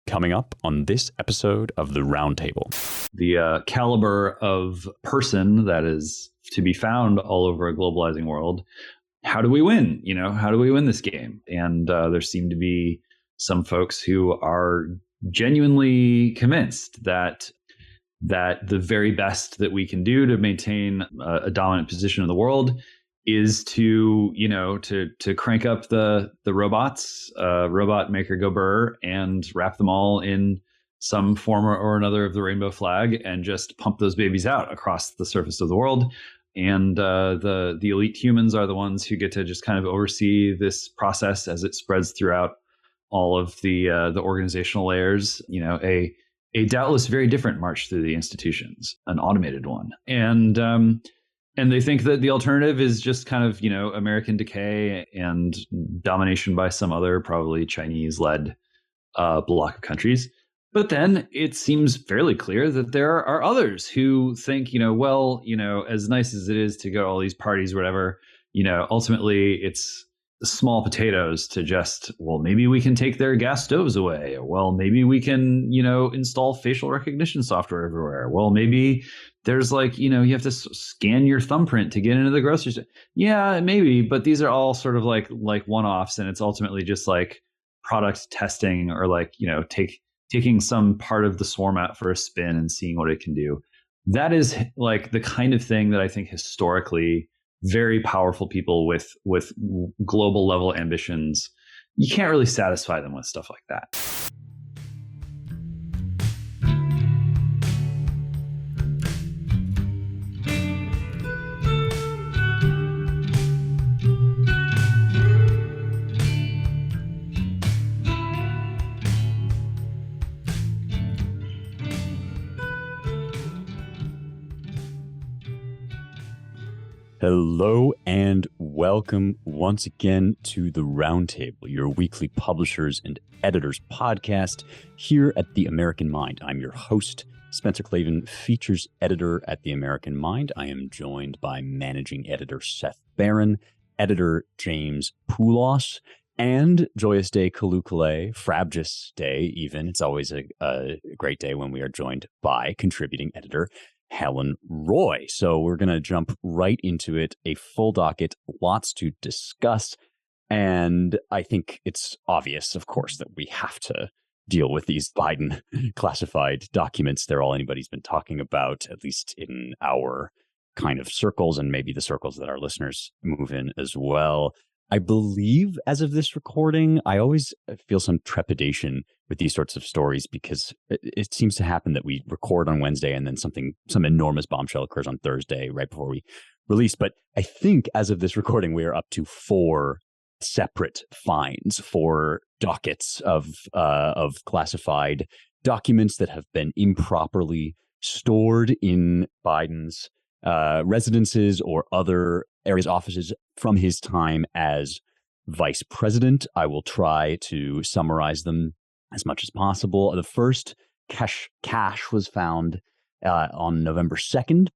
Coming up on this episode of the Roundtable. The caliber of person that is to be found all over a globalizing world. How do we win? How do we win this game? And there seem to be some folks who are genuinely convinced that the very best that we can do to maintain a dominant position in the world is to crank up the robots, robot maker go burr, and wrap them all in some form or another of the rainbow flag and just pump those babies out across the surface of the world. And the elite humans are the ones who get to just kind of oversee this process as it spreads throughout all of the organizational layers. A doubtless very different march through the institutions, an automated one. And they think that the alternative is just kind of, American decay and domination by some other, probably Chinese-led bloc of countries. But then it seems fairly clear that there are others who think, as nice as it is to go to all these parties, whatever, ultimately it's small potatoes to just, well, maybe we can take their gas stoves away. Well, maybe we can, install facial recognition software everywhere. Well, maybe there's you have to scan your thumbprint to get into the grocery store. Yeah, maybe. But these are all sort of like one-offs. And it's ultimately just product testing or taking some part of the swarm out for a spin and seeing what it can do. That is the kind of thing that I think historically very powerful people with global level ambitions, you can't really satisfy them with stuff like that. Hello and welcome once again to the Roundtable, your weekly publishers and editors podcast here at The American Mind. I'm your host, Spencer Clavin, features editor at The American Mind. I am joined by managing editor Seth Barron, editor James Poulos, and Joyous Day Kalukale, Frabjous Day even. It's always a great day when we are joined by contributing editor Helen Roy. So we're going to jump right into it. A full docket, lots to discuss. And I think it's obvious, of course, that we have to deal with these Biden classified documents. They're all anybody's been talking about, at least in our kind of circles and maybe the circles that our listeners move in as well. I believe as of this recording, I always feel some trepidation with these sorts of stories because it seems to happen that we record on Wednesday and then some enormous bombshell occurs on Thursday right before we release. But I think as of this recording, we are up to 4 separate fines, 4 dockets of classified documents that have been improperly stored in Biden's residences or other areas, offices from his time as vice president. I will try to summarize them as much as possible. The first cache was found on November 2nd.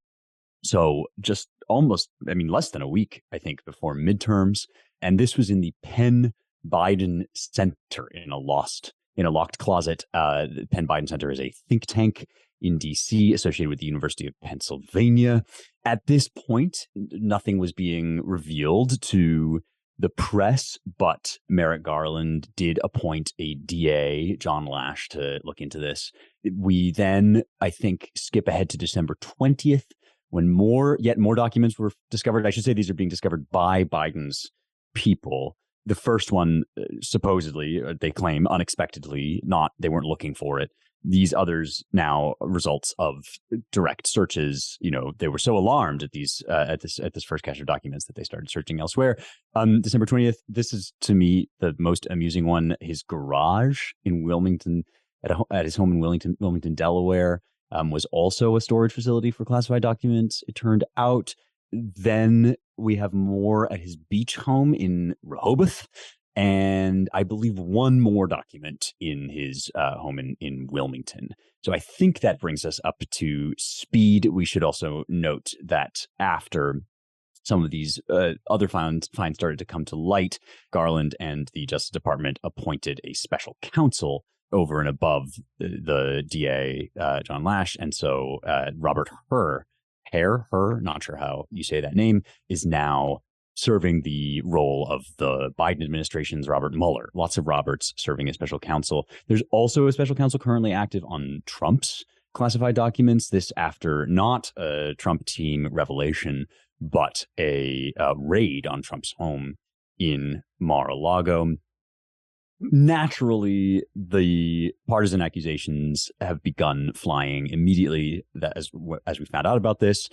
So just less than a week, I think, before midterms. And this was in the Penn Biden Center in a locked closet. The Penn Biden Center is a think tank in D.C. associated with the University of Pennsylvania. At this point, nothing was being revealed to the press, but Merrick Garland did appoint a DA, John Lash, to look into this. We then, I think, skip ahead to December 20th, when yet more documents were discovered. I should say these are being discovered by Biden's people. The first one, supposedly, they claim unexpectedly, they weren't looking for it. These others now results of direct searches. They were so alarmed at these at this first cache of documents that they started searching elsewhere. December 20th. This is to me the most amusing one. His garage in Wilmington, at his home in Wilmington, Delaware, was also a storage facility for classified documents. It turned out. Then we have more at his beach home in Rehoboth. And I believe one more document in his home in Wilmington. So I think that brings us up to speed. We should also note that after some of these other fines started to come to light, Garland and the Justice Department appointed a special counsel over and above the DA, John Lash. And so Robert Hur, not sure how you say that name, is now serving the role of the Biden administration's Robert Mueller. Lots of Roberts serving as special counsel. There's also a special counsel currently active on Trump's classified documents. This after not a Trump team revelation, but a raid on Trump's home in Mar-a-Lago. Naturally, the partisan accusations have begun flying immediately. That as we found out about this,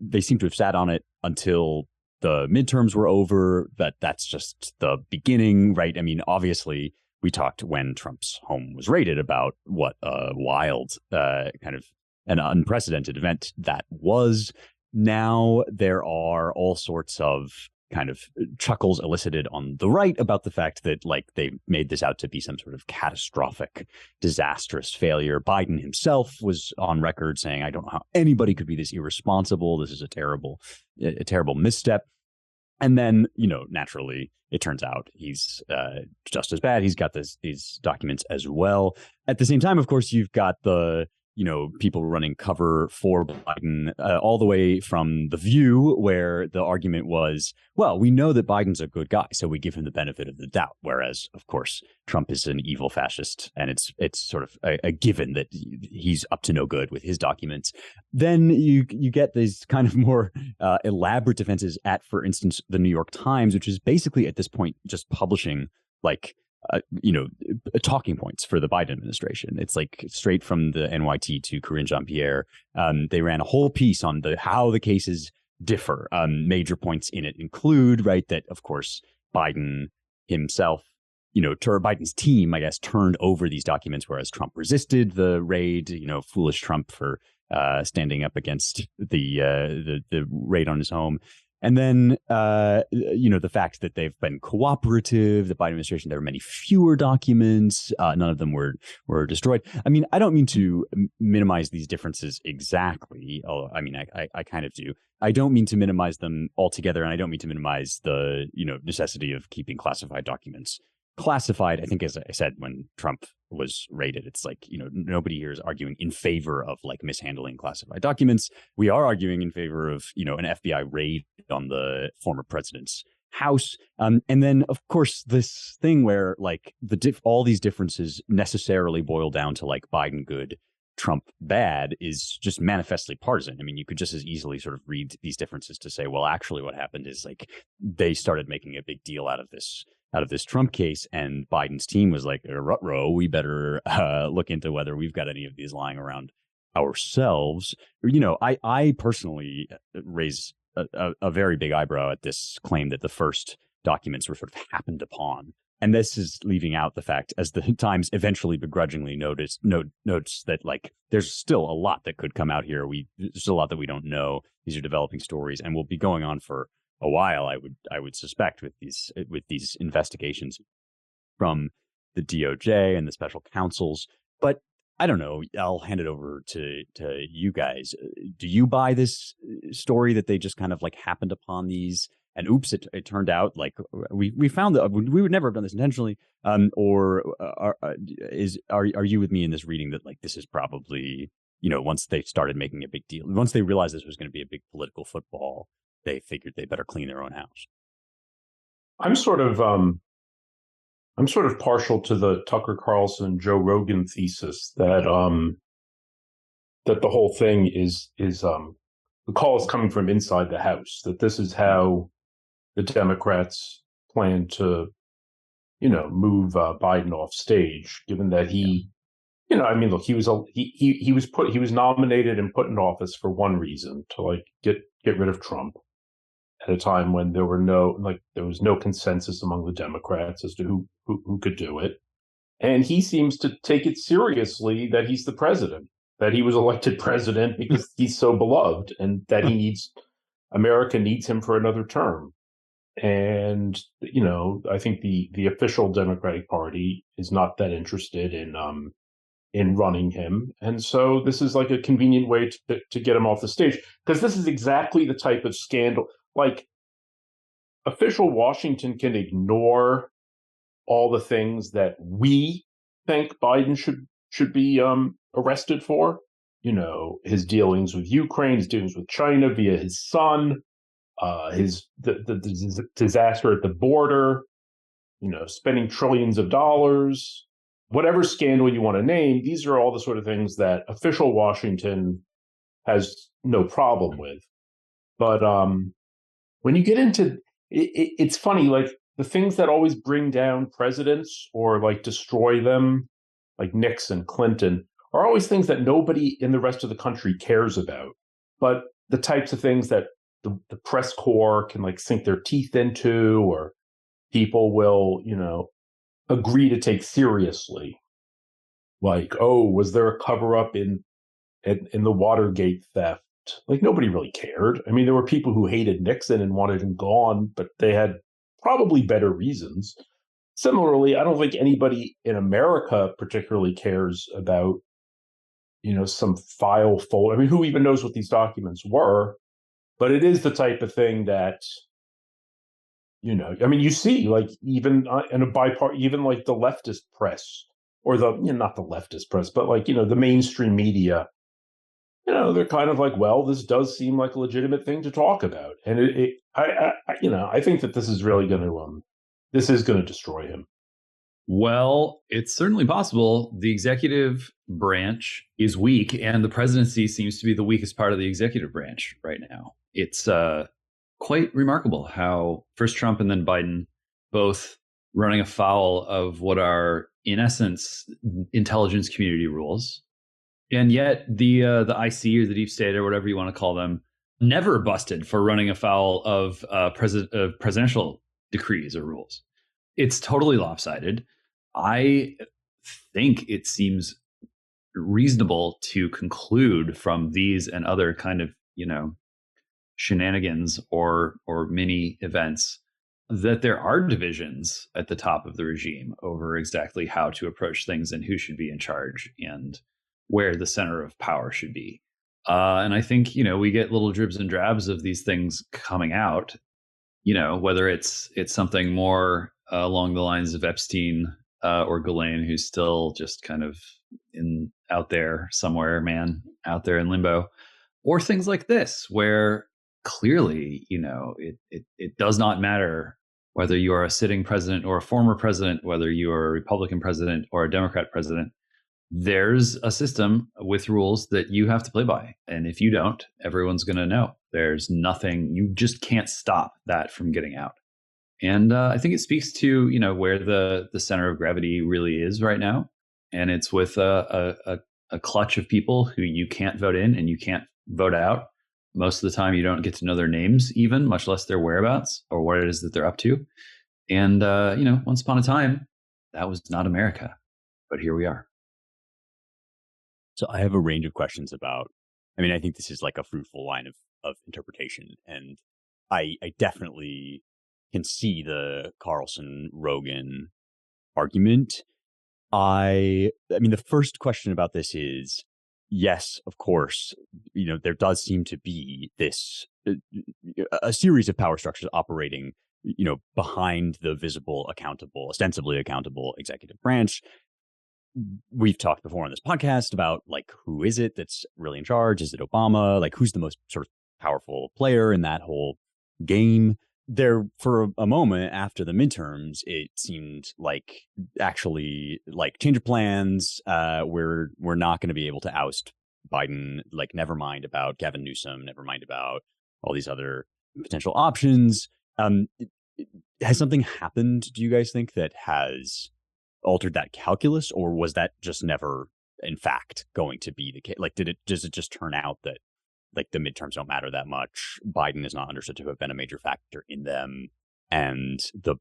they seem to have sat on it until the midterms were over. That's just the beginning, right? I mean, obviously, we talked when Trump's home was raided about what a wild, kind of an unprecedented event that was. Now there are all sorts of kind of chuckles elicited on the right about the fact that like they made this out to be some sort of catastrophic, disastrous failure. Biden himself was on record saying, I don't know how anybody could be this irresponsible. This is a terrible misstep. And then, naturally, it turns out he's just as bad. He's got these documents as well. At the same time, of course, you've got the people running cover for Biden all the way from The View, where the argument was, well, we know that Biden's a good guy, so we give him the benefit of the doubt. Whereas, of course, Trump is an evil fascist, and it's sort of a given that he's up to no good with his documents. Then you get these kind of more elaborate defenses at, for instance, the New York Times, which is basically at this point just publishing like talking points for the Biden administration. It's like straight from the NYT to Karine Jean-Pierre. They ran a whole piece on how the cases differ. Major points in it include, right, that of course Biden himself, Biden's team, I guess, turned over these documents, whereas Trump resisted the raid. Foolish Trump for standing up against the raid on his home. And then, the fact that they've been cooperative, the Biden administration, there were many fewer documents. None of them were destroyed. I mean, I don't mean to minimize these differences exactly. I mean, I kind of do. I don't mean to minimize them altogether. And I don't mean to minimize the, necessity of keeping classified documents classified. I think, as I said, when Trump was raided, it's like, nobody here is arguing in favor of like mishandling classified documents. We are arguing in favor of, an FBI raid on the former president's house. And then, of course, this thing where like all these differences necessarily boil down to like Biden good, Trump bad is just manifestly partisan. I mean, you could just as easily sort of read these differences to say, well, actually what happened is like they started making a big deal out of this Trump case, and Biden's team was like, ruh-roh, we better look into whether we've got any of these lying around ourselves. I personally raise a very big eyebrow at this claim that the first documents were sort of happened upon. And this is leaving out the fact, as the Times eventually begrudgingly notes that like there's still a lot that could come out here. There's still a lot that we don't know. These are developing stories, and will be going on for a while, I would suspect, with these investigations from the DOJ and the special counsels. But I don't know. I'll hand it over to you guys. Do you buy this story that they just kind of like happened upon these? And oops, it turned out like we found that we would never have done this intentionally. Or are you with me in this reading that like this is probably, once they started making a big deal, once they realized this was going to be a big political football, they figured they better clean their own house? I'm sort of partial to the Tucker Carlson, Joe Rogan thesis that the whole thing is the call is coming from inside the House, that this is how the Democrats plan to, move Biden off stage, given that he, look, he was nominated and put in office for one reason, to like get rid of Trump at a time when there was no consensus among the Democrats as to who could do it. And he seems to take it seriously that he's the president, that he was elected president because he's so beloved, and that America needs him for another term. And, I think the official Democratic Party is not that interested in running him. And so this is like a convenient way to get him off the stage, because this is exactly the type of scandal. Like, official Washington can ignore all the things that we think Biden should be arrested for. His dealings with Ukraine, his dealings with China via his son, the disaster at the border, spending trillions of dollars, whatever scandal you want to name. These are all the sort of things that official Washington has no problem with. But when you get into it's funny, like the things that always bring down presidents or like destroy them, like Nixon, Clinton, are always things that nobody in the rest of the country cares about. But the types of things that the press corps can like sink their teeth into, or people will, agree to take seriously. Like, oh, was there a cover up in the Watergate theft? Like, nobody really cared. I mean, there were people who hated Nixon and wanted him gone, but they had probably better reasons. Similarly, I don't think anybody in America particularly cares about, some file folder. I mean, who even knows what these documents were? But it is the type of thing that, I mean, you see, like, even in a even like the leftist press, or not the leftist press, but like, the mainstream media, they're kind of like, well, this does seem like a legitimate thing to talk about. And I think that this is really going to destroy him. Well, it's certainly possible. The executive branch is weak, and the presidency seems to be the weakest part of the executive branch right now. It's quite remarkable how first Trump and then Biden both running afoul of what are, in essence, intelligence community rules. And yet the IC or the deep state or whatever you want to call them never busted for running afoul of presidential decrees or rules. It's totally lopsided. I think it seems reasonable to conclude from these and other kind of, shenanigans or mini events that there are divisions at the top of the regime over exactly how to approach things and who should be in charge and where the center of power should be. And I think, we get little dribs and drabs of these things coming out, whether it's something more along the lines of Epstein or Ghislaine, who's still just kind of out there somewhere, out there in limbo, or things like this, where clearly, it does not matter whether you are a sitting president or a former president, whether you are a Republican president or a Democrat president. There's a system with rules that you have to play by. And if you don't, everyone's going to know. There's nothing, you just can't stop that from getting out. And I think it speaks to, where the center of gravity really is right now. And it's with a clutch of people who you can't vote in and you can't vote out. Most of the time, you don't get to know their names even, much less their whereabouts or what it is that they're up to. And, once upon a time, that was not America. But here we are. So I have a range of questions about, I think this is like a fruitful line of interpretation. And I definitely can see the Carlson-Rogan argument. The first question about this is, yes, of course, there does seem to be this, a series of power structures operating, behind the visible, ostensibly accountable executive branch. We've talked before on this podcast about like, who is it that's really in charge? Is it Obama? Like, who's the most sort of powerful player in that whole game? There, for a moment after the midterms, it seemed like actually like change of plans. We're not going to be able to oust Biden. Like, never mind about Gavin Newsom. Never mind about all these other potential options. Has something happened, do you guys think, that has altered that calculus, or was that just never, in fact, going to be the case? Like, does it just turn out that like the midterms don't matter that much? Biden is not understood to have been a major factor in them, and the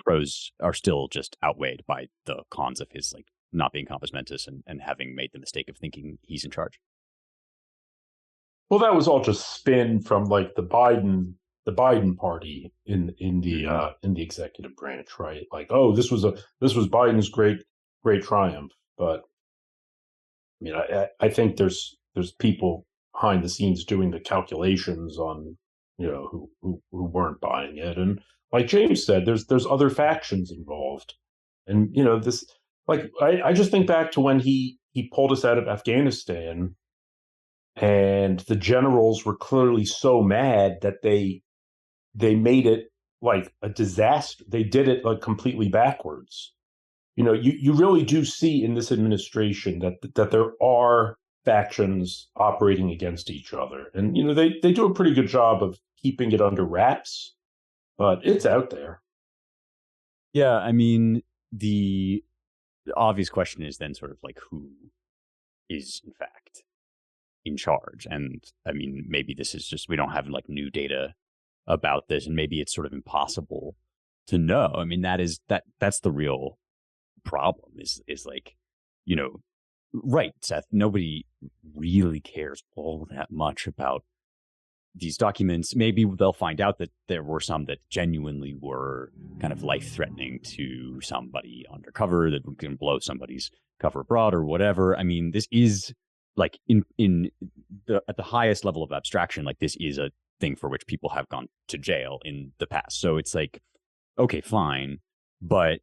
pros are still just outweighed by the cons of his like not being compos mentis and having made the mistake of thinking he's in charge. Well, that was all just spin from like the Biden party in the executive branch, right? Like, oh, this was Biden's great triumph. But I think there's people behind the scenes doing the calculations on who weren't buying it, and like James said, there's other factions involved, and Like, I just think back to when he pulled us out of Afghanistan, and the generals were clearly so mad that they made it like a disaster. They did it like completely backwards. You really do see in this administration that there are factions operating against each other. And, they do a pretty good job of keeping it under wraps, but it's out there. Yeah, I mean, the obvious question is then sort of like who is in fact in charge. And I mean, maybe this is just, we don't have like new data about this, and maybe it's sort of impossible to know. I mean, that's the real problem is like, right, Seth, nobody really cares all that much about these documents. Maybe they'll find out that there were some that genuinely were kind of life-threatening to somebody undercover, that can blow somebody's cover abroad or whatever. I mean, this is like at the highest level of abstraction, like this is a thing for which people have gone to jail in the past. So it's like, okay, fine, but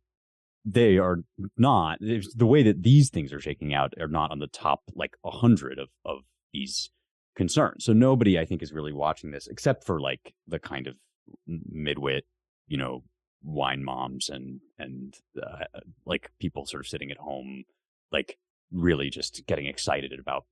they are not, the way that these things are shaking out are not on the top like 100 of these concerns. So nobody, I think, is really watching this except for like the kind of midwit, wine moms and like people sort of sitting at home, like really just getting excited about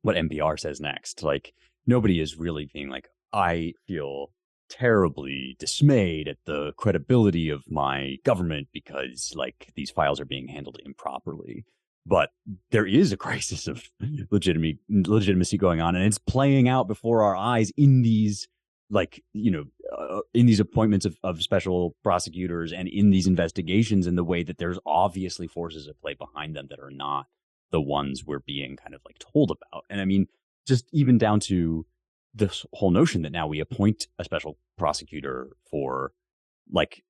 what NPR says next. Like nobody is really being like, I feel terribly dismayed at the credibility of my government because like these files are being handled improperly. But there is a crisis of legitimacy going on, and it's playing out before our eyes in these like, in these appointments of special prosecutors and in these investigations, in the way that there's obviously forces at play behind them that are not the ones we're being kind of like told about. And I mean, just even down to this whole notion that now we appoint a special prosecutor for like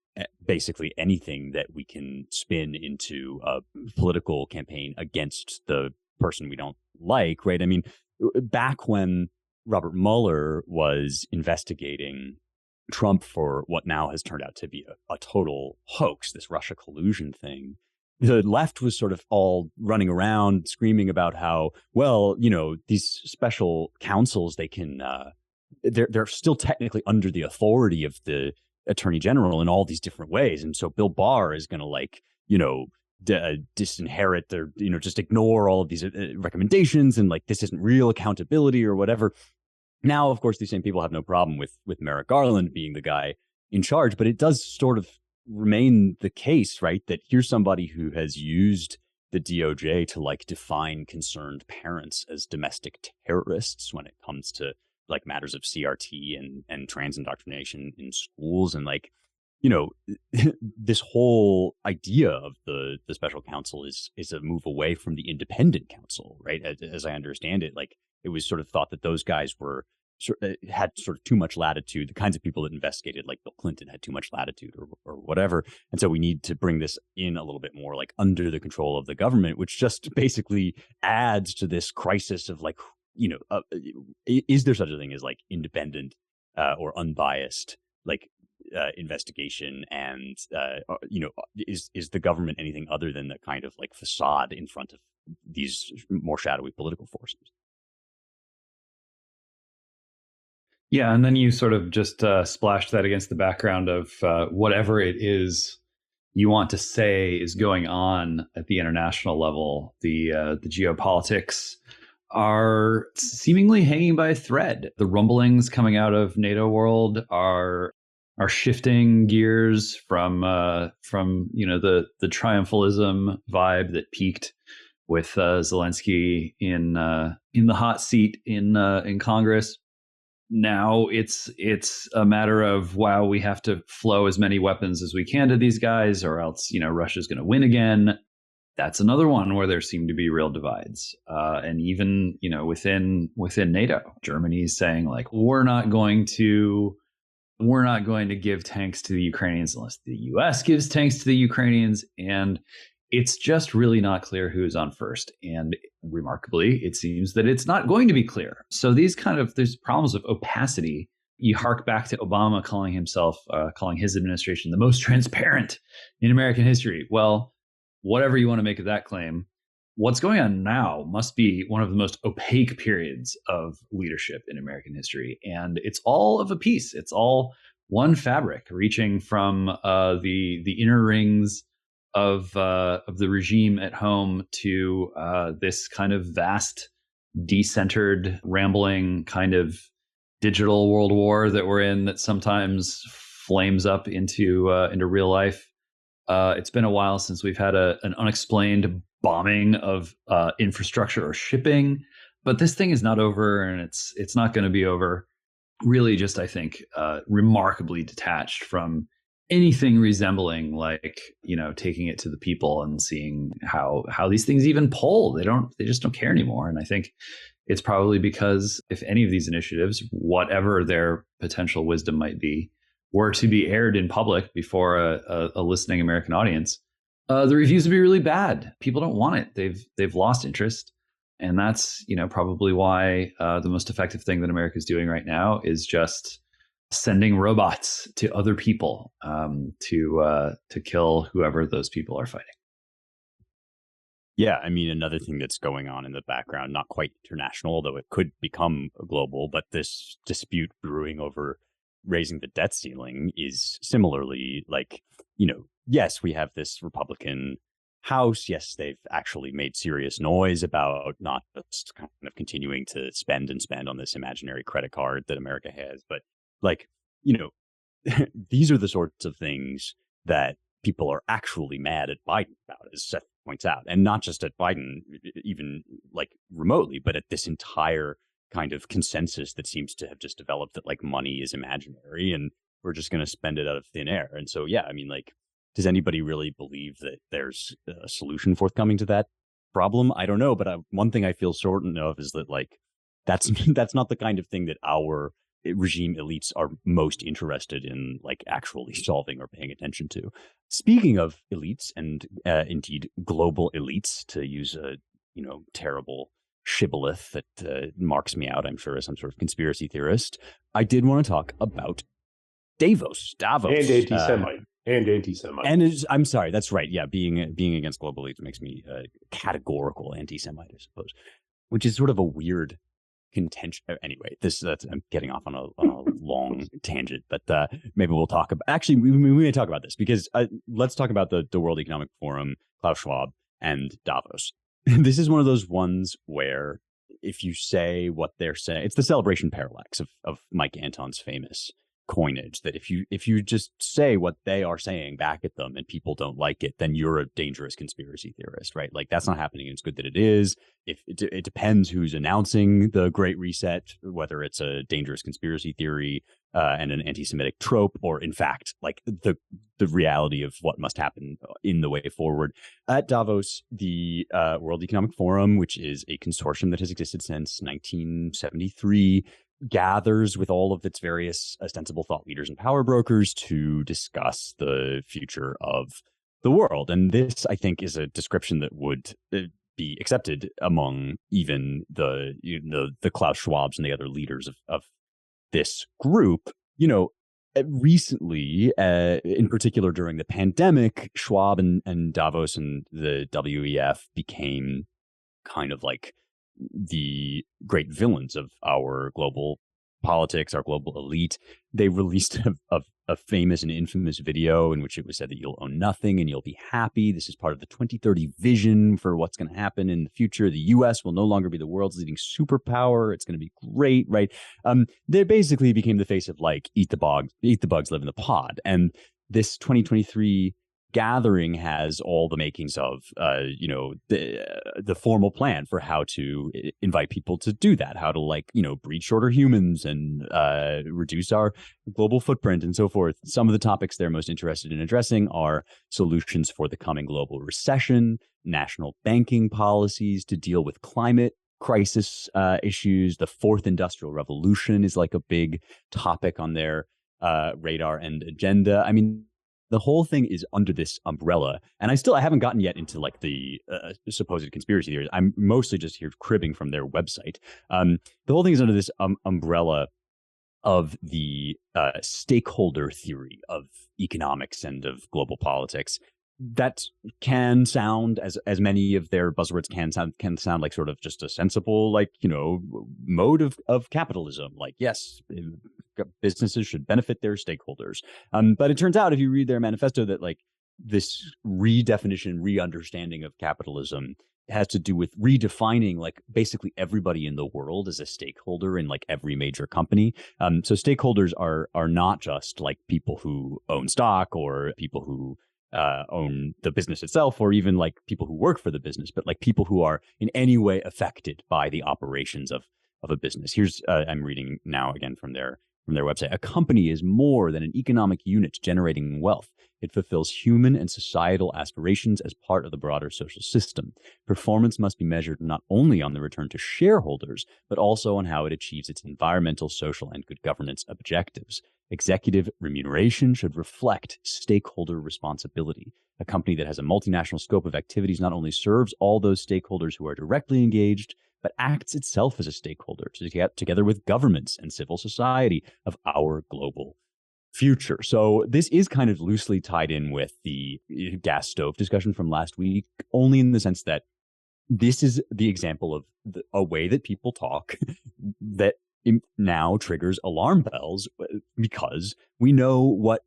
basically anything that we can spin into a political campaign against the person we don't like, right? I mean, back when Robert Mueller was investigating Trump for what now has turned out to be a total hoax, this Russia collusion thing, the left was sort of all running around screaming about how, well, these special counsels, they can, they're still technically under the authority of the attorney general in all these different ways. And so Bill Barr is going to like, disinherit their, just ignore all of these recommendations. And like, this isn't real accountability or whatever. Now, of course, these same people have no problem with Merrick Garland being the guy in charge, but it does sort of remain the case, right, that here's somebody who has used the DOJ to like define concerned parents as domestic terrorists when it comes to like matters of CRT and trans indoctrination in schools. And like, this whole idea of the special counsel is a move away from the independent counsel, right? As I understand it, like it was sort of thought that those guys had sort of too much latitude. The kinds of people that investigated like Bill Clinton had too much latitude or whatever. And so we need to bring this in a little bit more like under the control of the government, which just basically adds to this crisis of like, is there such a thing as like independent or unbiased like investigation? And, is the government anything other than the kind of like facade in front of these more shadowy political forces? Yeah, and then you sort of just splash that against the background of whatever it is you want to say is going on at the international level. The geopolitics are seemingly hanging by a thread. The rumblings coming out of NATO world are shifting gears from the triumphalism vibe that peaked with Zelensky in the hot seat in Congress. Now it's a matter of, wow, we have to flow as many weapons as we can to these guys, or else Russia's going to win again. That's another one where there seem to be real divides, and even within NATO, Germany's saying like we're not going to give tanks to the Ukrainians unless the U.S. gives tanks to the Ukrainians, and it's just really not clear who's on first. And remarkably, it seems that it's not going to be clear. So there's problems of opacity. You hark back to Obama calling his administration the most transparent in American history. Well, whatever you want to make of that claim, what's going on now must be one of the most opaque periods of leadership in American history. And it's all of a piece. It's all one fabric reaching from the inner rings of the regime at home to this kind of vast, decentered, rambling kind of digital world war that we're in that sometimes flames up into real life. It's been a while since we've had an unexplained bombing of infrastructure or shipping, but this thing is not over, and it's not going to be over. Really, just I think remarkably detached from anything resembling like taking it to the people and seeing how these things even poll. They just don't care anymore. And I think it's probably because if any of these initiatives, whatever their potential wisdom might be, were to be aired in public before a listening American audience, the reviews would be really bad. People don't want it. They've lost interest. And that's, probably why the most effective thing that America is doing right now is just sending robots to other people to kill whoever those people are fighting. Yeah, I mean, another thing that's going on in the background, not quite international, although it could become global, but this dispute brewing over raising the debt ceiling is similarly like, yes, we have this Republican House. Yes, they've actually made serious noise about not just kind of continuing to spend on this imaginary credit card that America has, but these are the sorts of things that people are actually mad at Biden about, as Seth points out, and not just at Biden, even like remotely, but at this entire kind of consensus that seems to have just developed that like money is imaginary and we're just going to spend it out of thin air. And so, yeah, I mean, like, does anybody really believe that there's a solution forthcoming to that problem? I don't know. But one thing I feel certain of is that like that's not the kind of thing that our regime elites are most interested in, like actually solving or paying attention to. Speaking of elites and indeed global elites, to use a terrible shibboleth that marks me out, I'm sure, as some sort of conspiracy theorist, I did want to talk about Davos. And anti-Semite. And I'm sorry, that's right. Yeah, being against global elites makes me categorical anti-Semite, I suppose, which is sort of a weird contention. Anyway, I'm getting off on a long tangent, but maybe we'll talk about. Actually, we may talk about this because let's talk about the World Economic Forum, Klaus Schwab, and Davos. This is one of those ones where if you say what they're saying, it's the celebration parallax of Mike Anton's famous coinage, that if you just say what they are saying back at them and people don't like it, then you're a dangerous conspiracy theorist, right? Like that's not happening, and it's good that it is. If it depends who's announcing the Great Reset, whether it's a dangerous conspiracy theory and an anti-Semitic trope, or in fact like the reality of what must happen in the way forward. At Davos, the World Economic Forum, which is a consortium that has existed since 1973, gathers with all of its various ostensible thought leaders and power brokers to discuss the future of the world. And this, I think, is a description that would be accepted among even the Klaus Schwabs and the other leaders of this group. Recently, in particular during the pandemic, Schwab and Davos and the WEF became kind of like the great villains of our global politics, our global elite. They released a famous and infamous video in which it was said that you'll own nothing and you'll be happy. This is part of the 2030 vision for what's going to happen in the future. The U.S. will no longer be the world's leading superpower. It's going to be great, right? They basically became the face of like eat the bugs, live in the pod. And this 2023 gathering has all the makings of, the formal plan for how to invite people to do that, how to breed shorter humans and reduce our global footprint and so forth. Some of the topics they're most interested in addressing are solutions for the coming global recession, national banking policies to deal with climate crisis issues. The fourth industrial revolution is like a big topic on their radar and agenda. I mean, the whole thing is under this umbrella, and I haven't gotten yet into like the supposed conspiracy theories. I'm mostly just here cribbing from their website. The whole thing is under this umbrella of the stakeholder theory of economics and of global politics. that can sound, as many of their buzzwords can sound like sort of just a sensible, like, mode of capitalism. Like, yes, businesses should benefit their stakeholders. But it turns out, if you read their manifesto, that like this redefinition, re-understanding of capitalism has to do with redefining like basically everybody in the world as a stakeholder in like every major company. So stakeholders are not just like people who own stock or people who own the business itself, or even like people who work for the business, but like people who are in any way affected by the operations of a business. Here's I'm reading now again from their website. A company is more than an economic unit generating wealth. It fulfills human and societal aspirations as part of the broader social system. Performance must be measured not only on the return to shareholders, but also on how it achieves its environmental, social, and good governance objectives. Executive remuneration should reflect stakeholder responsibility. A company that has a multinational scope of activities not only serves all those stakeholders who are directly engaged, but acts itself as a stakeholder together with governments and civil society of our global future. So this is kind of loosely tied in with the gas stove discussion from last week, only in the sense that this is the example of a way that people talk that now triggers alarm bells, because we know what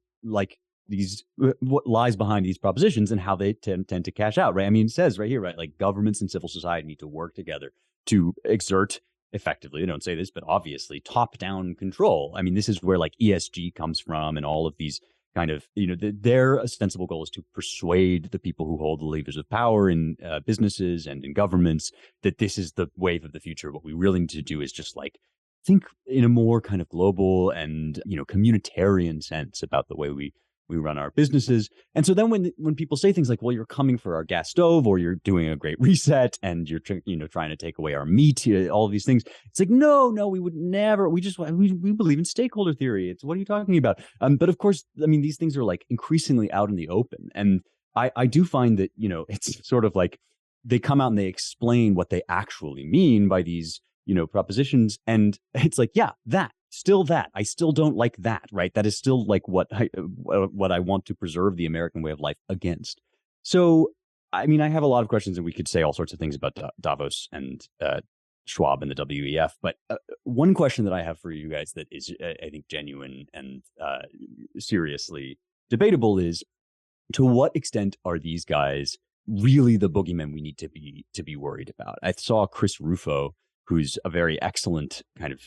lies behind these propositions and how they tend to cash out, right? I mean, it says right here, right, like governments and civil society need to work together to exert effectively, they don't say this, but obviously top-down control. I mean, this is where like ESG comes from, and all of these kind of, their ostensible goal is to persuade the people who hold the levers of power in businesses and in governments that this is the wave of the future. What we really need to do is just like think in a more kind of global and, communitarian sense about the way we run our businesses. And so then when people say things like, well, you're coming for our gas stove, or you're doing a great reset, and you're trying to take away our meat, all of these things, it's like, no, we would never. We believe in stakeholder theory. It's, what are you talking about? But of course, I mean, these things are like increasingly out in the open, and I do find that it's sort of like they come out and they explain what they actually mean by these propositions, and it's like, yeah, that I still don't like that, right? That is still like what I want to preserve the American way of life against. So, I mean, I have a lot of questions, and we could say all sorts of things about Davos and Schwab and the WEF. But one question that I have for you guys that is, I think, genuine and seriously debatable is, to what extent are these guys really the boogeymen we need to be worried about? I saw Chris Rufo, who's a very excellent kind of,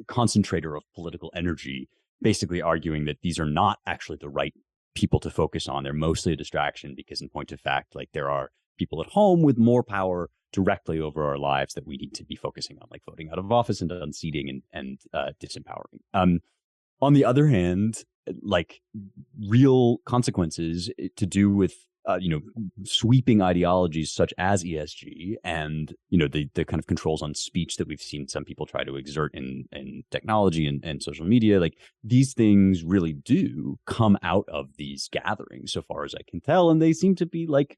concentrator of political energy, basically arguing that these are not actually the right people to focus on. They're mostly a distraction because, in point of fact, like there are people at home with more power directly over our lives that we need to be focusing on, like voting out of office and unseating and disempowering. On the other hand, like real consequences to do with sweeping ideologies such as ESG and, the kind of controls on speech that we've seen some people try to exert in technology and social media, like these things really do come out of these gatherings, so far as I can tell. And they seem to be like,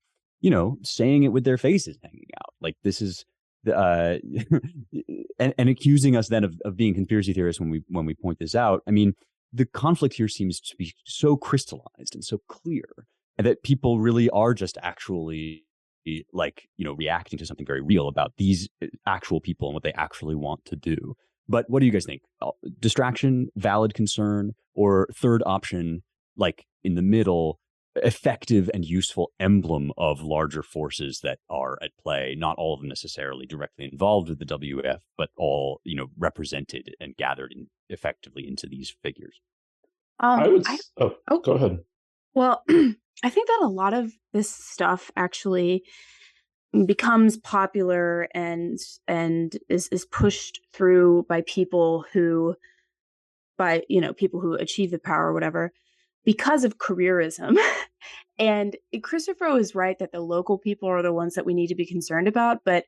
saying it with their faces hanging out. Like this is, and accusing us then of being conspiracy theorists when we point this out. I mean, the conflict here seems to be so crystallized and so clear, and that people really are just actually like, reacting to something very real about these actual people and what they actually want to do. But what do you guys think? Distraction, valid concern, or third option, like in the middle, effective and useful emblem of larger forces that are at play, not all of them necessarily directly involved with the WF, but all, represented and gathered effectively into these figures? Go ahead. Well, I think that a lot of this stuff actually becomes popular and is pushed through by people who achieve the power or whatever, because of careerism. And Christopher is right that the local people are the ones that we need to be concerned about, but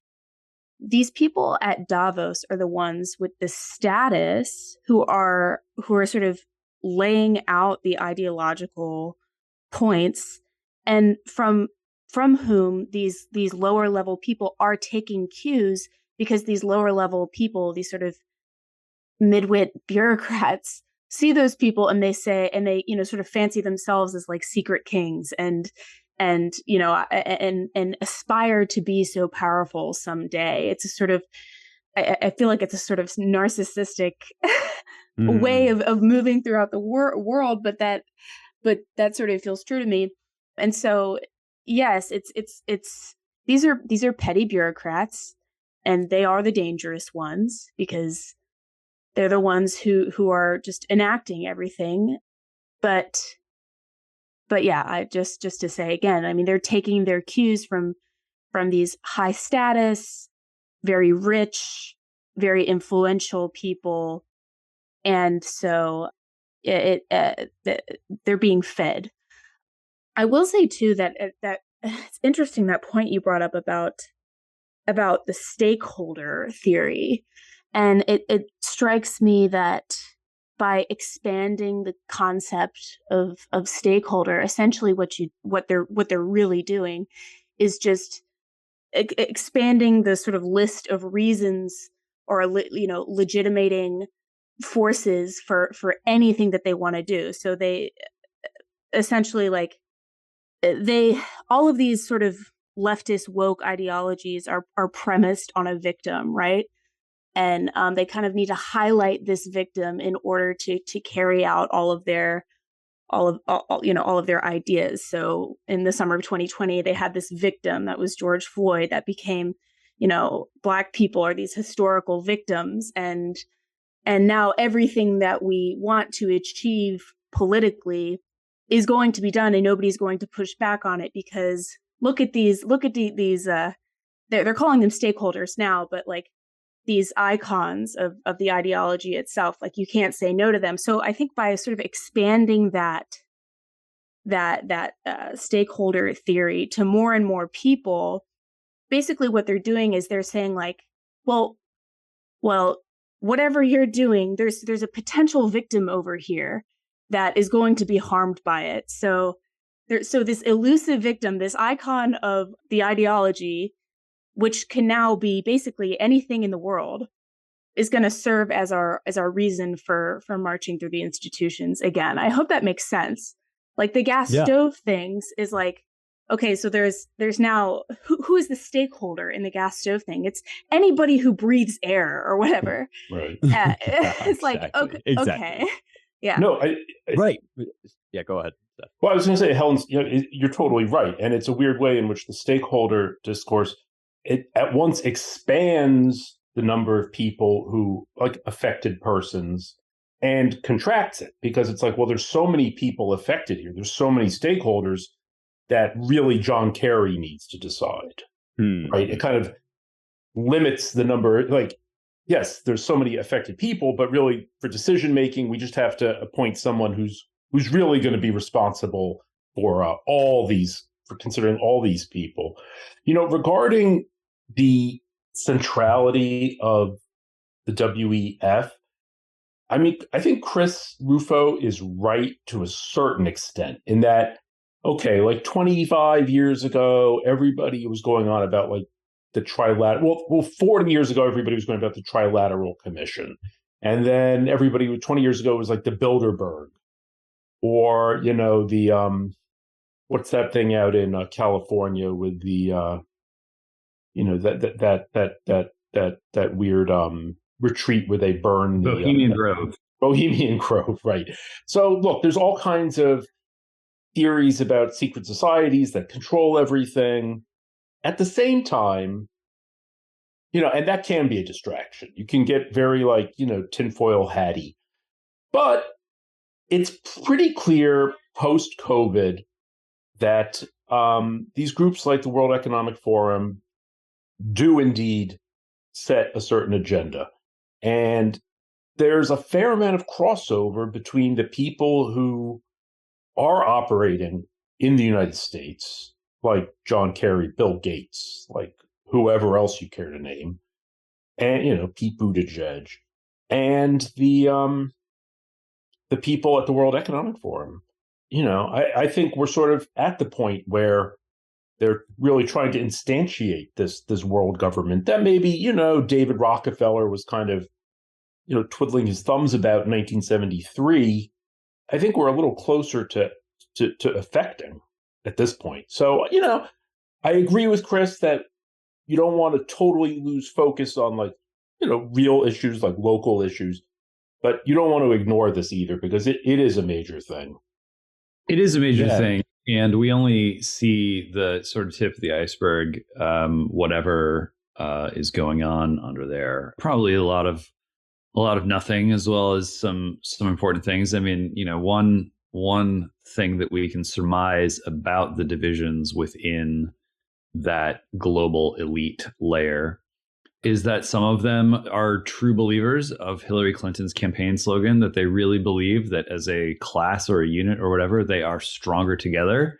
these people at Davos are the ones with the status who are sort of laying out the ideological points, and from whom these lower level people are taking cues, because these lower level people, these sort of midwit bureaucrats, see those people and they say, and they sort of fancy themselves as like secret kings and and and aspire to be so powerful someday. It's a sort of, I feel like it's a sort of narcissistic way of moving throughout the world, but that sort of feels true to me. And so, yes, it's these are petty bureaucrats, and they are the dangerous ones because they're the ones who are just enacting everything. But yeah, I just to say again, I mean, they're taking their cues from these high status, very rich, very influential people, and so they're being fed. I will say too that it's interesting, that point you brought up about the stakeholder theory, and it strikes me that by expanding the concept of stakeholder, essentially what they're really doing is just expanding the sort of list of reasons, or legitimating forces for anything that they want to do. So they essentially, like, all of these sort of leftist woke ideologies are premised on a victim, right? And they kind of need to highlight this victim in order to carry out all of their ideas. So in the summer of 2020, they had this victim that was George Floyd that became, Black people are these historical victims, and now everything that we want to achieve politically is going to be done, and nobody's going to push back on it because look at these they're calling them stakeholders now, but like these icons of the ideology itself, like you can't say no to them. So I think by sort of expanding that stakeholder theory to more and more people, basically what they're doing is they're saying like, well, whatever you're doing, there's a potential victim over here that is going to be harmed by it. So this elusive victim, this icon of the ideology, which can now be basically anything in the world, is going to serve as our reason for marching through the institutions again. I hope that makes sense. Like the gas stove things is like, okay, so there's now who is the stakeholder in the gas stove thing? It's anybody who breathes air or whatever. Right. It's like, okay, Exactly. okay. Yeah. No, Right. Yeah, go ahead, Seth. Well, I was going to say, Helen, you're totally right, and it's a weird way in which the stakeholder discourse, it at once expands the number of people who, like, affected persons, and contracts it, because it's like, well, there's so many people affected here, there's so many stakeholders that really John Kerry needs to decide, right? It kind of limits the number, like, yes, there's so many affected people, but really for decision making, we just have to appoint someone who's really going to be responsible for considering all these people. Regarding the centrality of the WEF, I mean, I think Chris Rufo is right to a certain extent in that, okay, like 25 years ago, everybody was going on about like the trilateral. Well, 40 years ago, everybody was going about the Trilateral Commission. And then 20 years ago, was like the Bilderberg, or, the, what's that thing out in California with the, that weird retreat where they burn the Bohemian Grove. Bohemian Grove, right. So look, there's all kinds of theories about secret societies that control everything. At the same time, and that can be a distraction. You can get very tinfoil hatty. But it's pretty clear post-COVID that these groups like the World Economic Forum do indeed set a certain agenda. And there's a fair amount of crossover between the people who are operating in the United States, like John Kerry, Bill Gates, like whoever else you care to name, and, Pete Buttigieg, and the people at the World Economic Forum. I think we're sort of at the point where they're really trying to instantiate this world government that maybe, David Rockefeller was kind of, twiddling his thumbs about in 1973. I think we're a little closer to affecting. at this point. So, I agree with Chris that you don't want to totally lose focus on real issues, like local issues, but you don't want to ignore this either because it is a major thing. It is a major thing. And we only see the sort of tip of the iceberg, whatever is going on under there. Probably a lot of nothing, as well as some important things. I mean, one thing that we can surmise about the divisions within that global elite layer is that some of them are true believers of Hillary Clinton's campaign slogan, that they really believe that as a class or a unit or whatever, they are stronger together.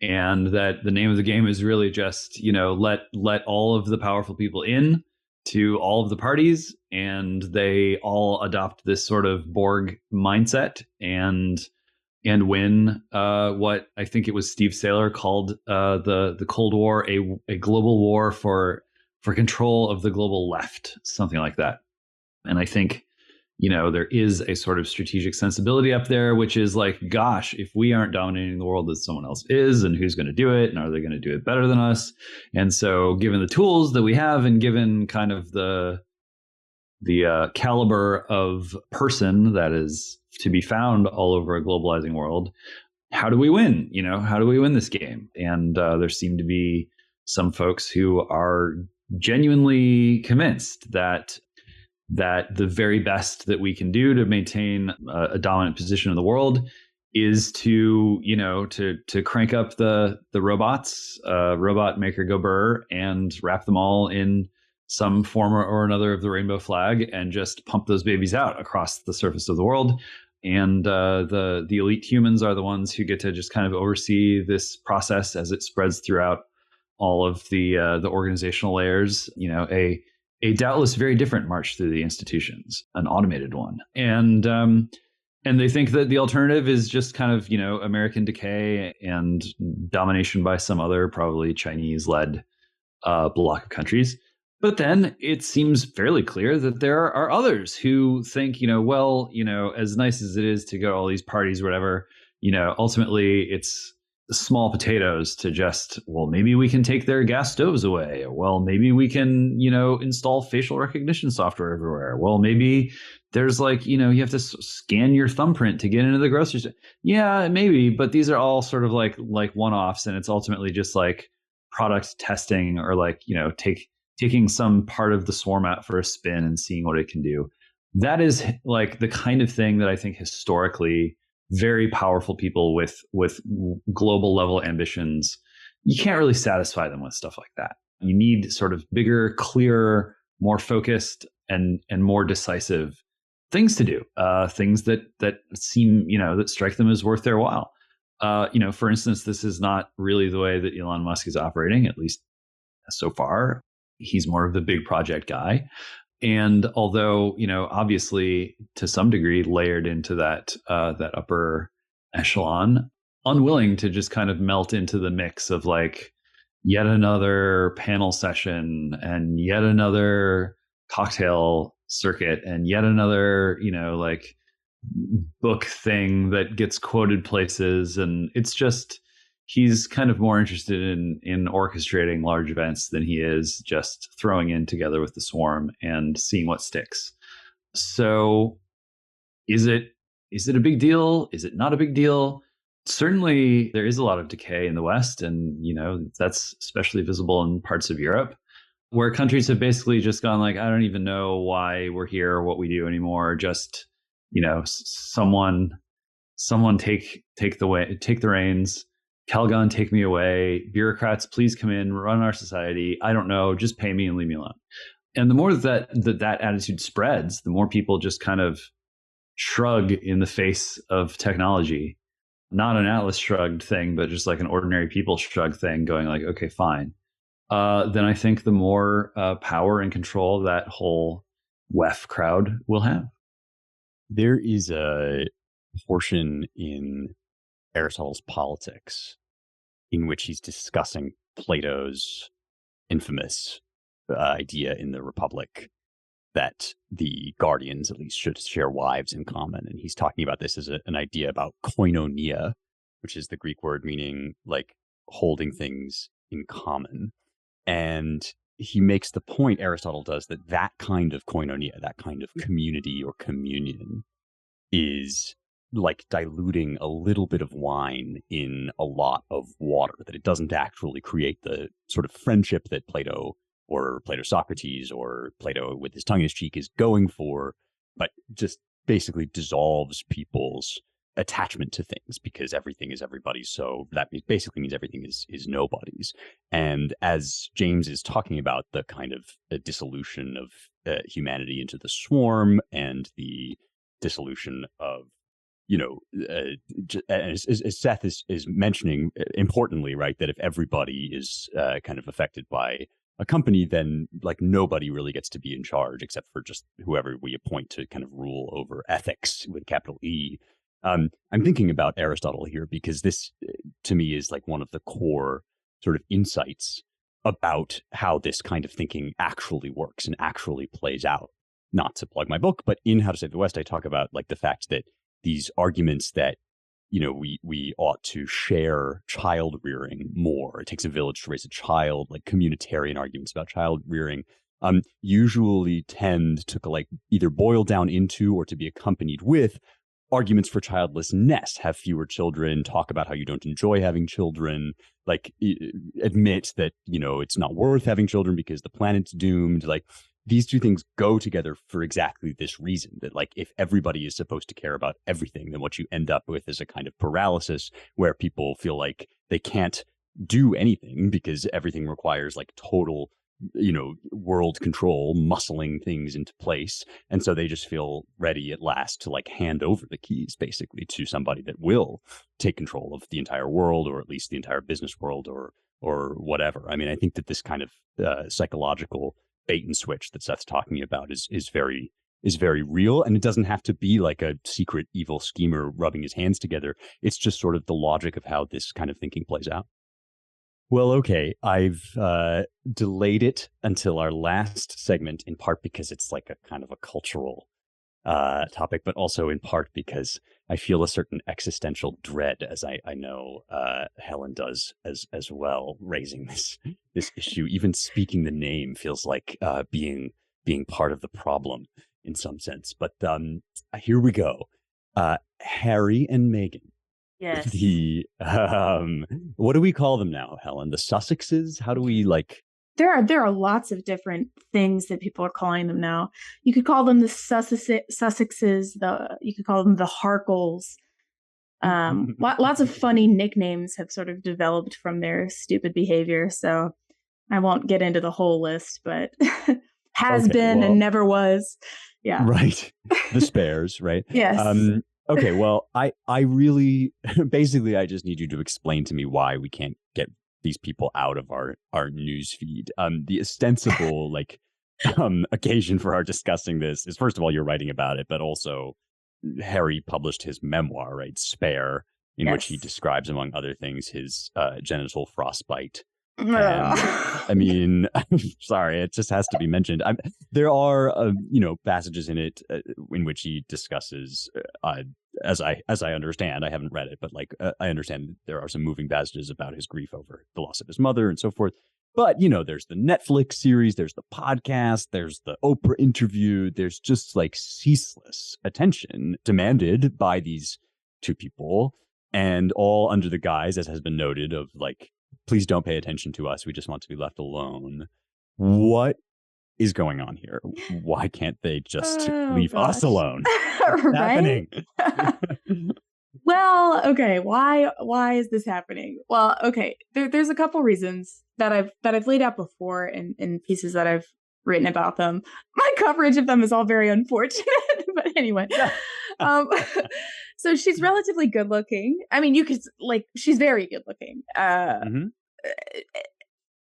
And that the name of the game is really just, let all of the powerful people in to all of the parties, and they all adopt this sort of Borg mindset and win what I think it was Steve Saylor called the Cold War a global war for control of the global left, something like that. And I think, there is a sort of strategic sensibility up there, which is like, gosh, if we aren't dominating the world, that someone else is, and who's going to do it, and are they going to do it better than us? And so given the tools that we have, and given kind of the caliber of person that is to be found all over a globalizing world, how do we win? How do we win this game? And there seem to be some folks who are genuinely convinced that the very best that we can do to maintain a dominant position in the world is to crank up the robots, robot maker go burr, and wrap them all in some form or another of the rainbow flag, and just pump those babies out across the surface of the world. And the elite humans are the ones who get to just kind of oversee this process as it spreads throughout all of the organizational layers. A doubtless very different march through the institutions, an automated one. And they think that the alternative is just kind of, American decay and domination by some other, probably Chinese-led bloc of countries. But then it seems fairly clear that there are others who think, as nice as it is to go to all these parties, whatever, ultimately it's small potatoes to just, well, maybe we can take their gas stoves away. Well, maybe we can, install facial recognition software everywhere. Well, maybe there's you have to scan your thumbprint to get into the grocery store. Yeah, maybe, but these are all sort of like one-offs, and it's ultimately just like product testing, or taking some part of the swarm out for a spin and seeing what it can do. That is like the kind of thing that I think historically very powerful people with global level ambitions, you can't really satisfy them with stuff like that. You need sort of bigger, clearer, more focused and more decisive things to do, things that seem, that strike them as worth their while. For instance, this is not really the way that Elon Musk is operating, at least so far. He's more of the big project guy. And although, obviously to some degree layered into that upper echelon, unwilling to just kind of melt into the mix of yet another panel session and yet another cocktail circuit and yet another, book thing that gets quoted places. And it's just, he's kind of more interested in orchestrating large events than he is just throwing in together with the swarm and seeing what sticks. So is it a big deal? Is it not a big deal? Certainly there is a lot of decay in the West, and that's especially visible in parts of Europe, where countries have basically just gone I don't even know why we're here or what we do anymore. Just someone take the reins. Calgon, take me away. Bureaucrats, please come in, run our society. I don't know, just pay me and leave me alone. And the more that attitude spreads, the more people just kind of shrug in the face of technology. Not an Atlas shrugged thing, but just like an ordinary people shrug thing, going okay, fine. Then I think the more power and control that whole WEF crowd will have. There is a portion in Aristotle's Politics in which he's discussing Plato's infamous idea in the Republic that the guardians at least should share wives in common. And he's talking about this as an idea about koinonia, which is the Greek word meaning like holding things in common. And he makes the point, Aristotle does, that kind of koinonia, that kind of community or communion is like diluting a little bit of wine in a lot of water, that it doesn't actually create the sort of friendship that Plato or Socrates or Plato with his tongue in his cheek is going for, but just basically dissolves people's attachment to things because everything is everybody's. So that basically means everything is nobody's. And as James is talking about the kind of dissolution of humanity into the swarm and the dissolution of, as Seth is mentioning importantly, right, that if everybody is kind of affected by a company, then like nobody really gets to be in charge except for just whoever we appoint to kind of rule over ethics with capital E. I'm thinking about Aristotle here because this, to me, is like one of the core sort of insights about how this kind of thinking actually works and actually plays out. Not to plug my book, but in How to Save the West, I talk about like the fact that these arguments that, we ought to share child rearing more. It takes a village to raise a child, like communitarian arguments about child rearing, usually tend to like either boil down into or to be accompanied with arguments for childlessness. Have fewer children, talk about how you don't enjoy having children, like admit that, it's not worth having children because the planet's doomed. Like these two things go together for exactly this reason, that like if everybody is supposed to care about everything, then what you end up with is a kind of paralysis where people feel like they can't do anything because everything requires like total world control, muscling things into place. And so they just feel ready at last to like hand over the keys basically to somebody that will take control of the entire world, or at least the entire business world, or whatever. I mean, I think that this kind of psychological bait and switch that Seth's talking about is very real. And it doesn't have to be like a secret evil schemer rubbing his hands together. It's just sort of the logic of how this kind of thinking plays out. Well, okay, I've delayed it until our last segment, in part because it's like a kind of a cultural topic, but also in part because I feel a certain existential dread, as I know Helen does as well, raising this issue. Even speaking the name feels like being part of the problem in some sense. But here we go. Harry and Meghan. Yes. What do we call them now, Helen? The Sussexes? How do we like? There are lots of different things that people are calling them now. You could call them the Sussexes. You could call them the Harkles. Lots of funny nicknames have sort of developed from their stupid behavior. So I won't get into the whole list, but has been and never was. Yeah. Right. The spares, right? Yes. Okay, well, I really, basically, I just need you to explain to me why we can't get these people out of our news feed. The ostensible, occasion for our discussing this is, first of all, you're writing about it, but also Harry published his memoir, right, Spare, in which he describes, among other things, his genital frostbite. And, I mean, I'm sorry, it just has to be mentioned. There are, passages in it in which he discusses, as I understand, I haven't read it, but I understand there are some moving passages about his grief over the loss of his mother and so forth. But, there's the Netflix series, there's the podcast, there's the Oprah interview. There's just ceaseless attention demanded by these two people, and all under the guise, as has been noted, of please don't pay attention to us. We just want to be left alone. What is going on here? Why can't they just leave us alone? What's happening? Well, okay. Why is this happening? Well, okay. There's a couple reasons that I've laid out before in pieces that I've written about them. My coverage of them is all very unfortunate, but anyway. So she's relatively good looking. I mean, you could she's very good looking.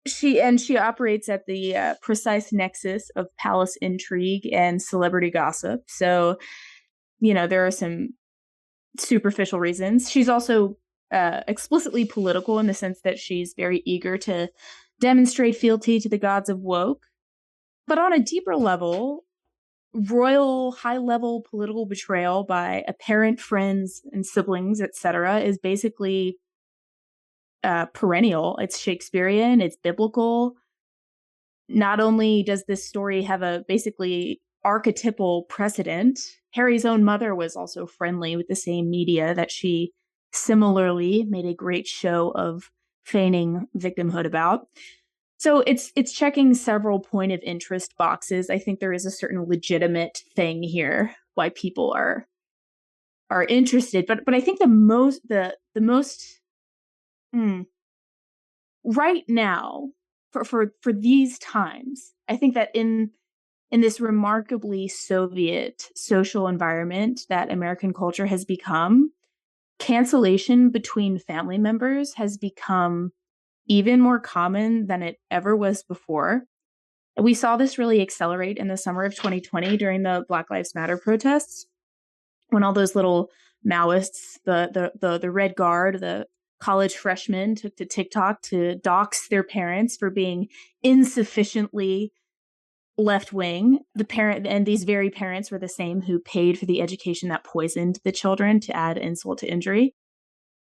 She operates at the precise nexus of palace intrigue and celebrity gossip. So, there are some superficial reasons. She's also explicitly political in the sense that she's very eager to demonstrate fealty to the gods of woke. But on a deeper level, royal high-level political betrayal by a parent, friends, and siblings, etc., is basically perennial. It's Shakespearean, it's biblical. Not only does this story have a basically archetypal precedent, Harry's own mother was also friendly with the same media that she similarly made a great show of feigning victimhood about. So it's checking several point of interest boxes. I think there is a certain legitimate thing here why people are interested. But I think the most right now for these times, I think that in this remarkably Soviet social environment that American culture has become, cancellation between family members has become even more common than it ever was before. We saw this really accelerate in the summer of 2020 during the Black Lives Matter protests, when all those little Maoists, the Red Guard, the college freshmen took to TikTok to dox their parents for being insufficiently left-wing. The parent and these very parents were the same who paid for the education that poisoned the children to add insult to injury.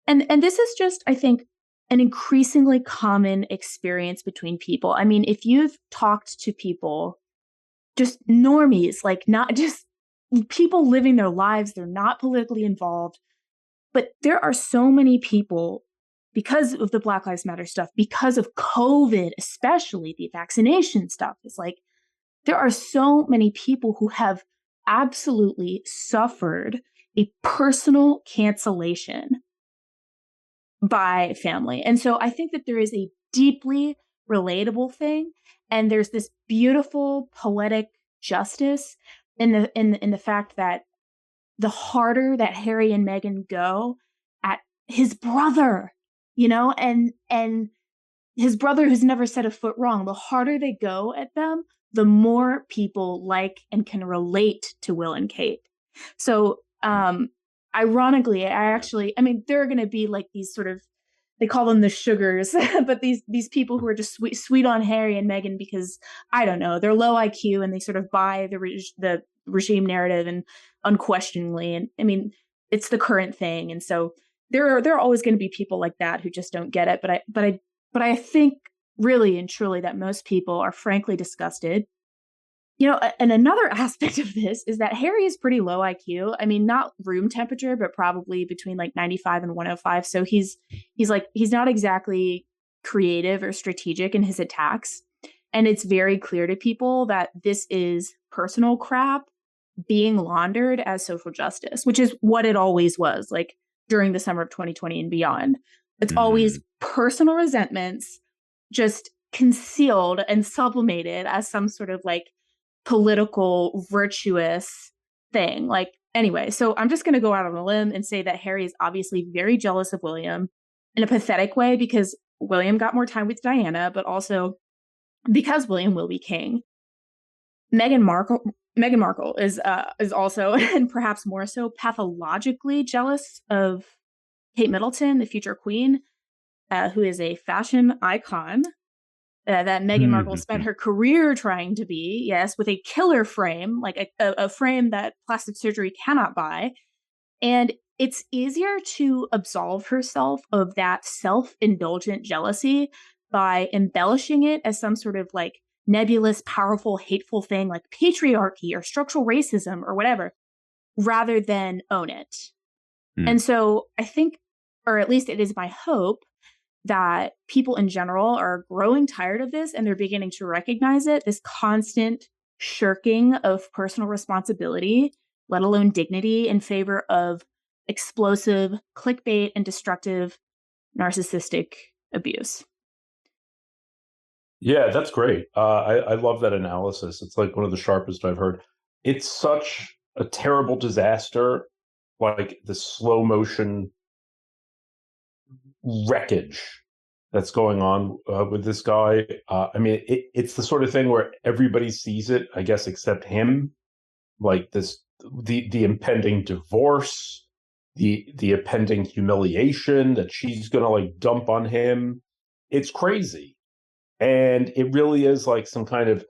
And this is just, I think, an increasingly common experience between people. I mean, if you've talked to people, just normies, like not just people living their lives, they're not politically involved, but there are so many people, because of the Black Lives Matter stuff, because of COVID, especially the vaccination stuff, it's like there are so many people who have absolutely suffered a personal cancellation by family. And so I think that there is a deeply relatable thing, and there's this beautiful poetic justice in the fact that the harder that Harry and Meghan go at his brother, and his brother who's never said a foot wrong, the harder they go at them, the more people like and can relate to Will and Kate. So ironically, I mean, there are going to be like these sort of, they call them the sugars, but these people who are just sweet on Harry and Meghan because, I don't know, they're low IQ and they sort of buy the regime narrative and unquestioningly. And I mean, it's the current thing. And so there are always going to be people like that who just don't get it. But I think really and truly that most people are frankly disgusted. And another aspect of this is that Harry is pretty low IQ. I mean, not room temperature, but probably between like 95 and 105. So he's not exactly creative or strategic in his attacks. And it's very clear to people that this is personal crap being laundered as social justice, which is what it always was, like during the summer of 2020 and beyond. It's always personal resentments just concealed and sublimated as some sort of like political virtuous thing. Like, anyway, so I'm just going to go out on a limb and say that Harry is obviously very jealous of William in a pathetic way because William got more time with Diana, but also because William will be king. Meghan Markle is also, and perhaps more so, pathologically jealous of Kate Middleton, the future queen, who is a fashion icon that Meghan Markle spent her career trying to be, yes, with a killer frame, like a frame that plastic surgery cannot buy. And it's easier to absolve herself of that self-indulgent jealousy by embellishing it as some sort of like nebulous, powerful, hateful thing like patriarchy or structural racism or whatever, rather than own it. And so I think, or at least it is my hope, that people in general are growing tired of this and they're beginning to recognize it, this constant shirking of personal responsibility, let alone dignity, in favor of explosive, clickbait, and destructive narcissistic abuse. Yeah, that's great. I love that analysis. It's like one of the sharpest I've heard. It's such a terrible disaster, like the slow motion wreckage that's going on with this guy. I mean, it's the sort of thing where everybody sees it, I guess, except him. Like the impending divorce, the impending humiliation that she's going to like dump on him. It's crazy. And it really is like some kind of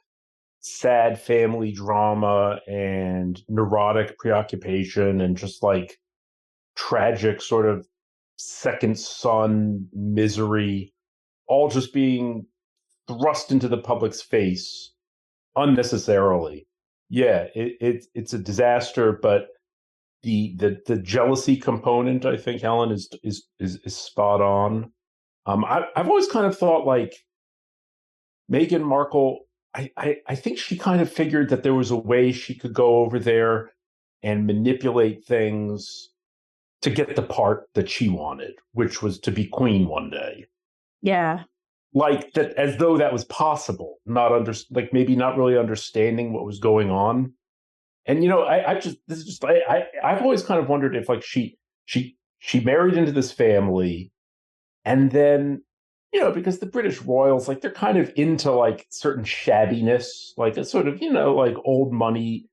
sad family drama and neurotic preoccupation and just like tragic sort of second son misery, all just being thrust into the public's face unnecessarily. Yeah, it's a disaster, but the jealousy component, I think, Helen, is spot on. I've always kind of thought like Meghan Markle, I think she kind of figured that there was a way she could go over there and manipulate things to get the part that she wanted, which was to be queen one day. Yeah. Like that, as though that was possible, maybe not really understanding what was going on. And, you know, I've always kind of wondered if like she married into this family and then, you know, because the British royals, like they're kind of into like certain shabbiness, like a sort of, you know, like old money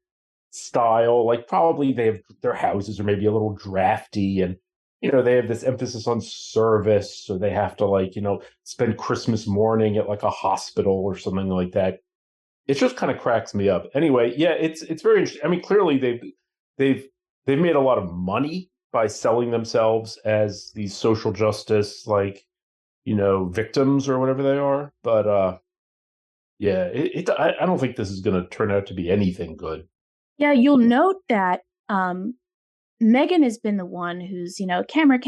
style, like probably their houses are maybe a little drafty and, you know, they have this emphasis on service. So they have to like, you know, spend Christmas morning at like a hospital or something like that. It just kind of cracks me up. Anyway, yeah, it's very interesting. I mean, clearly they've made a lot of money by selling themselves as these social justice, like, you know, victims or whatever they are. But yeah, I don't think this is going to turn out to be anything good. Yeah, you'll note that Meghan has been the one who's, you know, camera,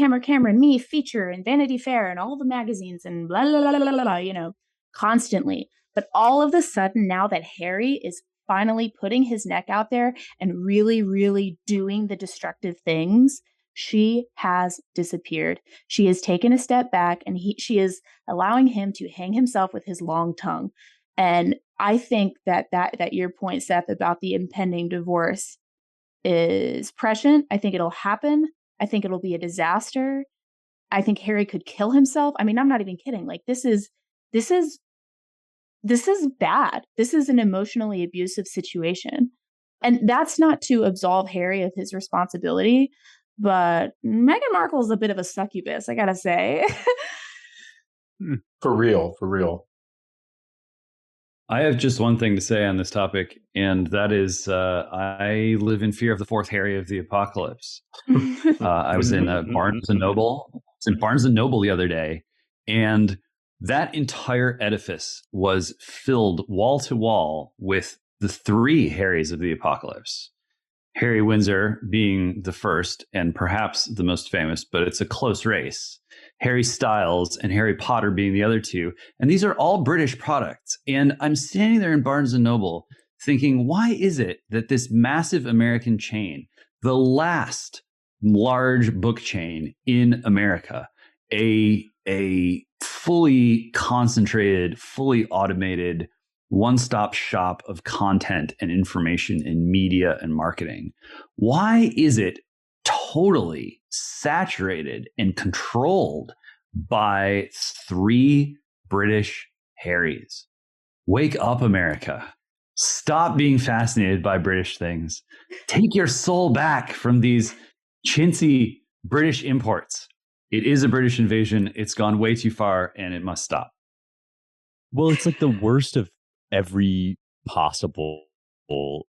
me, feature, and Vanity Fair, and all the magazines, and blah, blah, blah, blah, blah, blah, you know, constantly. But all of a sudden, now that Harry is finally putting his neck out there and really, really doing the destructive things, she has disappeared. She has taken a step back, and she is allowing him to hang himself with his long tongue. And I think that your point, Seth, about the impending divorce is prescient. I think it'll happen. I think it'll be a disaster. I think Harry could kill himself. I mean, I'm not even kidding. Like this is bad. This is an emotionally abusive situation. And that's not to absolve Harry of his responsibility, but Meghan Markle is a bit of a succubus, I gotta say. For real. I have just one thing to say on this topic, and that is I live in fear of the fourth Harry of the apocalypse. I was in Barnes & Noble. I was in Barnes & Noble the other day, and that entire edifice was filled wall to wall with the three Harrys of the apocalypse. Harry Windsor being the first and perhaps the most famous, but it's a close race. Harry Styles and Harry Potter being the other two. And these are all British products. And I'm standing there in Barnes & Noble thinking, why is it that this massive American chain, the last large book chain in America, a fully concentrated, fully automated, one-stop shop of content and information in media and marketing, why is it totally saturated and controlled by three British Harrys? Wake up, America. Stop being fascinated by British things. Take your soul back from these chintzy British imports. It is a British invasion. It's gone way too far, and it must stop. Well, it's like the worst of every possible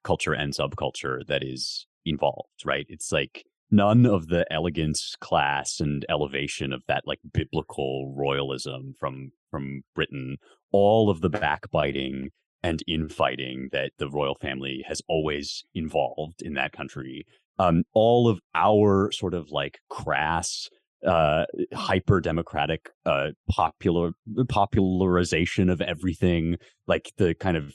culture and subculture that is involved, right? It's like none of the elegance, class, and elevation of that like biblical royalism from Britain, all of the backbiting and infighting that the royal family has always involved in that country, all of our sort of like crass, hyper democratic popularization of everything, like the kind of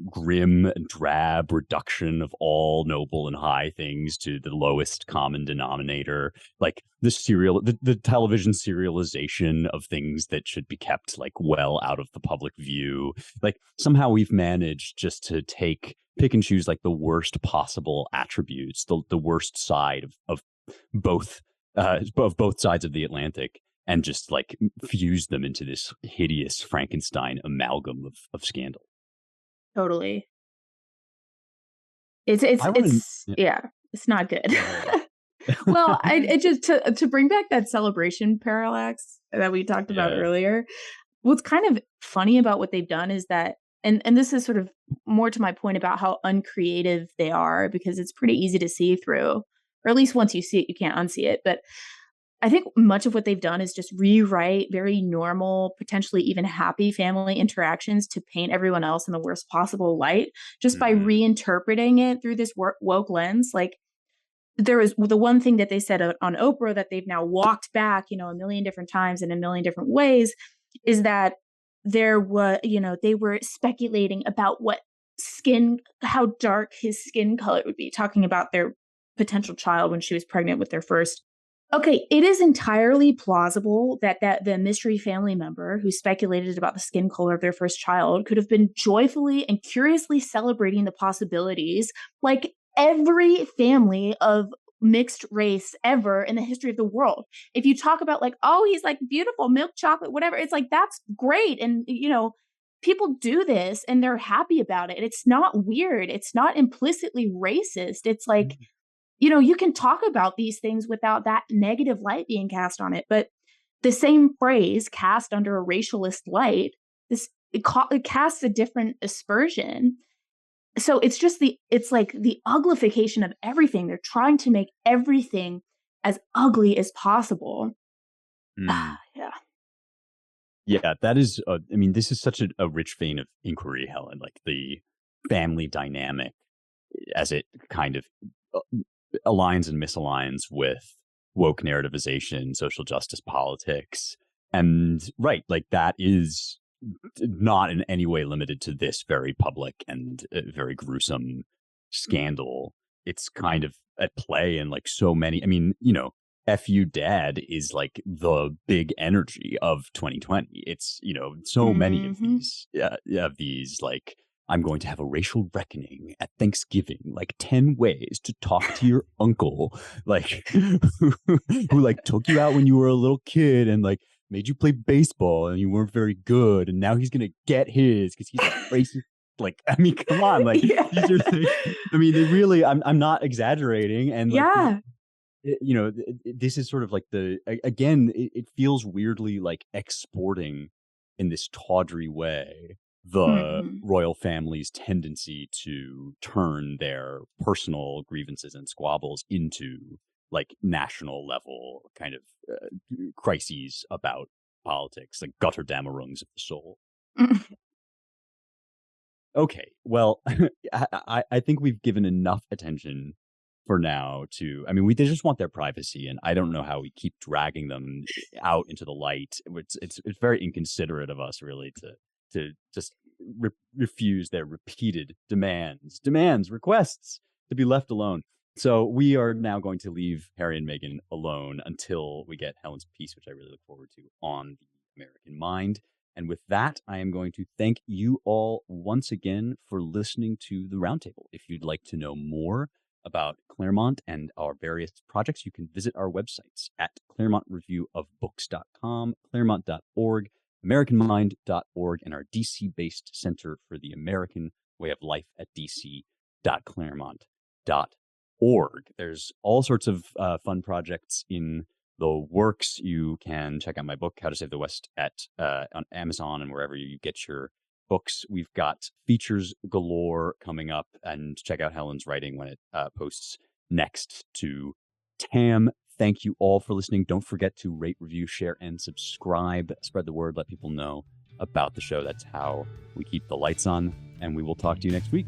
grim and drab reduction of all noble and high things to the lowest common denominator, like the television serialization of things that should be kept like well out of the public view. Like somehow we've managed just to pick and choose like the worst possible attributes, the worst side of both sides of the Atlantic, and just like fuse them into this hideous Frankenstein amalgam of scandal. Totally. It's not good. Well, I just to bring back that celebration parallax that we talked about earlier. What's kind of funny about what they've done is that, And this is sort of more to my point about how uncreative they are, because it's pretty easy to see through, or at least once you see it, you can't unsee it. But I think much of what they've done is just rewrite very normal, potentially even happy family interactions to paint everyone else in the worst possible light, just by reinterpreting it through this woke lens. Like, there was the one thing that they said on Oprah that they've now walked back, a million different times in a million different ways, is that there was, they were speculating about how dark his skin color would be, talking about their potential child when she was pregnant with their first. Okay, it is entirely plausible that the mystery family member who speculated about the skin color of their first child could have been joyfully and curiously celebrating the possibilities, like every family of mixed race ever in the history of the world. If you talk about like, oh, he's like beautiful, milk chocolate, whatever, it's like, that's great. And, people do this and they're happy about it. And it's not weird. It's not implicitly racist. It's like, you can talk about these things without that negative light being cast on it. But the same phrase cast under a racialist light, it casts a different aspersion. So it's like the uglification of everything. They're trying to make everything as ugly as possible. Yeah. Yeah, that is, this is such a rich vein of inquiry, Helen, like the family dynamic as it kind of aligns and misaligns with woke narrativization, social justice politics. And right, like that is not in any way limited to this very public and very gruesome scandal. It's kind of at play in like so many, F you dad is like the big energy of 2020. It's, so many of these like, I'm going to have a racial reckoning at Thanksgiving, like 10 ways to talk to your uncle, like who like took you out when you were a little kid and like made you play baseball and you weren't very good. And now he's going to get his because he's a racist. Like, come on, like these are things, they really, I'm not exaggerating. And like, this is sort of like it feels weirdly like exporting in this tawdry way the royal family's tendency to turn their personal grievances and squabbles into like national level kind of crises about politics, like Götterdämmerungs of the soul. Okay, well, I think we've given enough attention for now to, they just want their privacy, and I don't know how we keep dragging them out into the light. It's very inconsiderate of us, really, to just refuse their repeated requests to be left alone. So we are now going to leave Harry and Meghan alone until we get Helen's piece, which I really look forward to, on the American Mind. And with that, I am going to thank you all once again for listening to the Roundtable. If you'd like to know more about Claremont and our various projects, you can visit our websites at ClaremontReviewOfBooks.com, Claremont.org, AmericanMind.org, and our DC-based Center for the American Way of Life at DC.Claremont.org. There's all sorts of fun projects in the works. You can check out my book, How to Save the West, on Amazon and wherever you get your books. We've got features galore coming up, and check out Helen's writing when it posts next to TAM. Thank you all for listening. Don't forget to rate, review, share, and subscribe. Spread the word. Let people know about the show. That's how we keep the lights on. And we will talk to you next week.